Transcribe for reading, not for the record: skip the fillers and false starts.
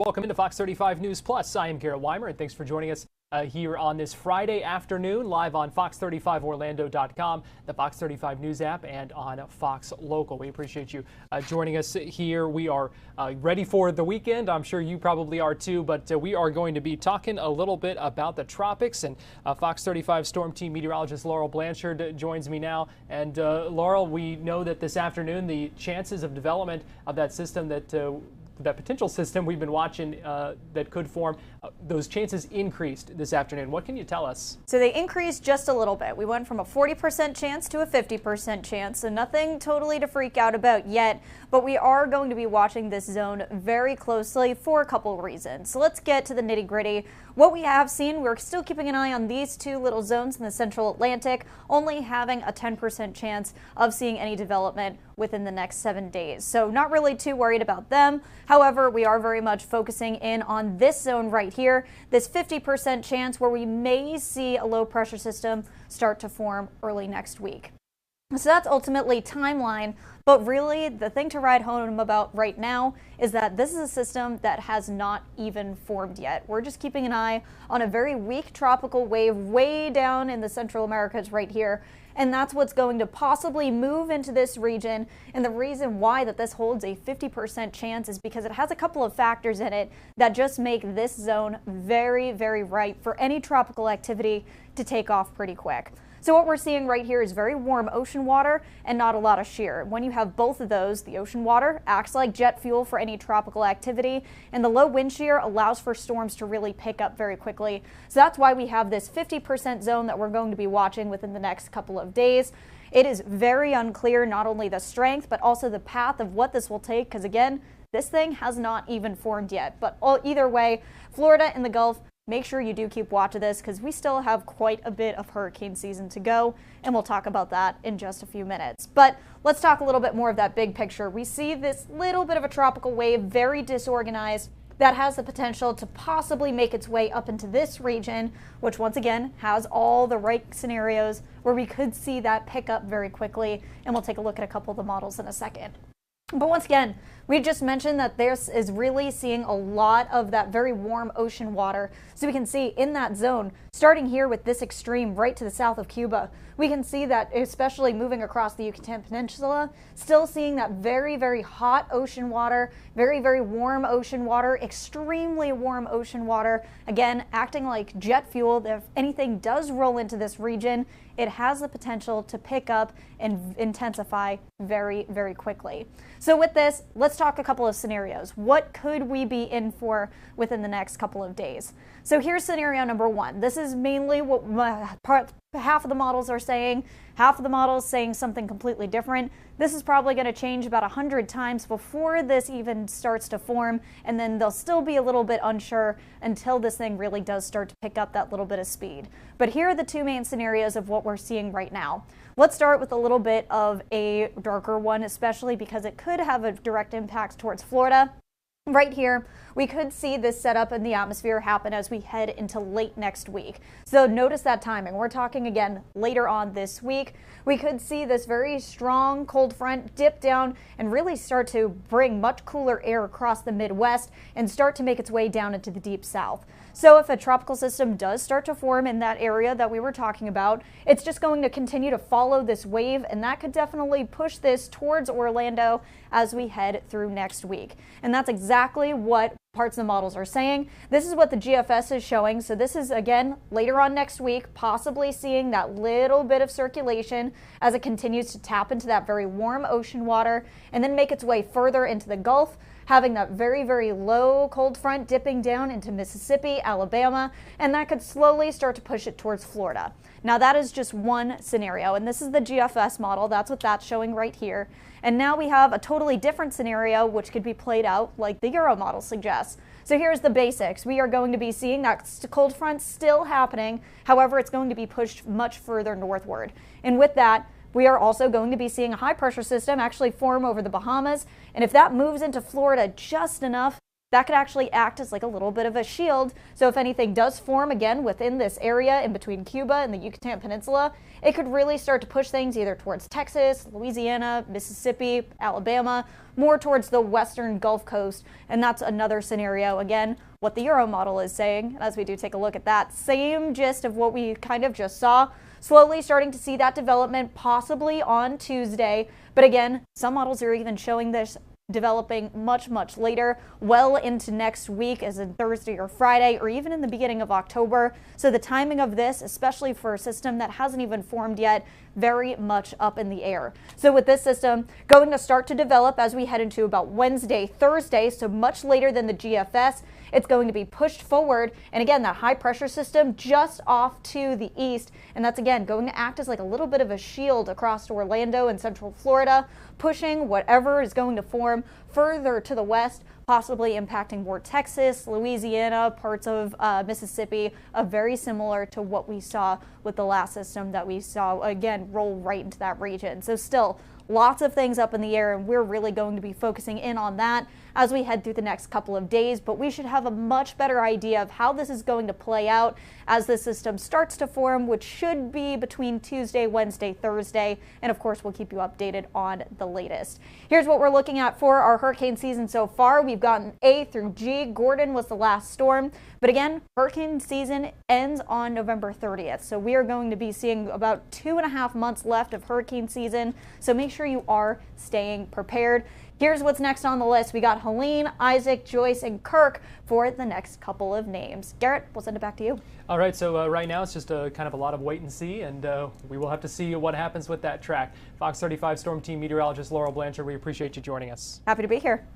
Welcome into Fox 35 News Plus. I am Garrett Weimer, and thanks for joining us here on this Friday afternoon, live on Fox35Orlando.com, the Fox 35 News app, and on Fox Local. We appreciate you joining us here. We are ready for the weekend. I'm sure you probably are too, but we are going to be talking a little bit about the tropics, and Fox 35 Storm Team meteorologist Laurel Blanchard joins me now. And Laurel, we know that this afternoon the chances of development of that system that potential system we've been watching that could form, those chances increased this afternoon. What can you tell us? So they increased just a little bit. We went from a 40% chance to a 50% chance, so nothing totally to freak out about yet, but we are going to be watching this zone very closely for a couple of reasons. So let's get to the nitty gritty. What we have seen, we're still keeping an eye on these two little zones in the central Atlantic, only having a 10% chance of seeing any development within the next 7 days. So not really too worried about them. However, we are very much focusing in on this zone right here, this 50% chance where we may see a low pressure system start to form early next week. So that's ultimately timeline, but really the thing to ride home about right now is that this is a system that has not even formed yet. We're just keeping an eye on a very weak tropical wave way down in the Central Americas right here, and that's what's going to possibly move into this region. And the reason why that this holds a 50% chance is because it has a couple of factors in it that just make this zone very, very ripe for any tropical activity to take off pretty quick. So what we're seeing right here is very warm ocean water and not a lot of shear. When you have both of those, the ocean water acts like jet fuel for any tropical activity, and the low wind shear allows for storms to really pick up very quickly. So that's why we have this 50% zone that we're going to be watching within the next couple of days. It is very unclear, not only the strength, but also the path of what this will take, because again, this thing has not even formed yet. But either way, Florida and the Gulf, make sure you do keep watch of this because we still have quite a bit of hurricane season to go, and we'll talk about that in just a few minutes. But let's talk a little bit more of that big picture. We see this little bit of a tropical wave, very disorganized, that has the potential to possibly make its way up into this region, which once again has all the right scenarios where we could see that pick up very quickly, and we'll take a look at a couple of the models in a second. But once again, we just mentioned that this is really seeing a lot of that very warm ocean water. So we can see in that zone, starting here with this extreme right to the south of Cuba, we can see that especially moving across the Yucatan Peninsula, still seeing that very, very hot ocean water, very, very warm ocean water, extremely warm ocean water, again, acting like jet fuel. If anything does roll into this region, it has the potential to pick up and intensify very, very quickly. So with this, let's talk a couple of scenarios. What could we be in for within the next couple of days? So here's scenario number one. This is mainly what half of the models are saying, half of the models saying something completely different. This is probably going to change about 100 times before this even starts to form, and then they'll still be a little bit unsure until this thing really does start to pick up that little bit of speed. But here are the two main scenarios of what we're seeing right now. Let's start with a little bit of a darker one, especially because it could have a direct impact towards Florida. Right here, we could see this setup in the atmosphere happen as we head into late next week. So notice that timing. We're talking again later on this week. We could see this very strong cold front dip down and really start to bring much cooler air across the Midwest and start to make its way down into the deep south. So if a tropical system does start to form in that area that we were talking about, it's just going to continue to follow this wave, and that could definitely push this towards Orlando as we head through next week. And that's exactly what parts of the models are saying. This is what the GFS is showing. So this is, again, later on next week, possibly seeing that little bit of circulation as it continues to tap into that very warm ocean water and then make its way further into the Gulf, having that very, very low cold front dipping down into Mississippi, Alabama, and that could slowly start to push it towards Florida. Now that is just one scenario, and this is the GFS model. That's what that's showing right here. And now we have a totally different scenario which could be played out like the Euro model suggests. So here's the basics. We are going to be seeing that cold front still happening. However, it's going to be pushed much further northward. And with that, we are also going to be seeing a high pressure system actually form over the Bahamas. And if that moves into Florida just enough, that could actually act as like a little bit of a shield. So if anything does form again within this area in between Cuba and the Yucatan Peninsula, it could really start to push things either towards Texas, Louisiana, Mississippi, Alabama, more towards the western Gulf Coast. And that's another scenario, again, what the Euro model is saying. As we do take a look at that, same gist of what we kind of just saw. Slowly starting to see that development possibly on Tuesday. But again, some models are even showing this developing much later, well into next week, as in Thursday or Friday, or even in the beginning of October. So the timing of this, especially for a system that hasn't even formed yet, very much up in the air. So with this system going to start to develop as we head into about Wednesday, Thursday, so much later than the GFS, it's going to be pushed forward. And again, that high pressure system just off to the east. And that's again going to act as like a little bit of a shield across to Orlando and central Florida, pushing whatever is going to form further to the west, possibly impacting more Texas, Louisiana, parts of Mississippi, very similar to what we saw with the last system that we saw, again, roll right into that region. So still lots of things up in the air, and we're really going to be focusing in on that as we head through the next couple of days. But we should have a much better idea of how this is going to play out as the system starts to form, which should be between Tuesday, Wednesday, Thursday. And of course, we'll keep you updated on the latest. Here's what we're looking at for our hurricane season so far. We've gotten A through G. Gordon was the last storm. But again, hurricane season ends on November 30th. So we are going to be seeing about 2.5 months left of hurricane season. So make sure you are staying prepared. Here's what's next on the list. We got Helene, Isaac, Joyce, and Kirk for the next couple of names. Garrett, we'll send it back to you. All right, so right now it's just kind of a lot of wait and see, and we will have to see what happens with that track. Fox 35 Storm Team meteorologist Laurel Blanchard, we appreciate you joining us. Happy to be here.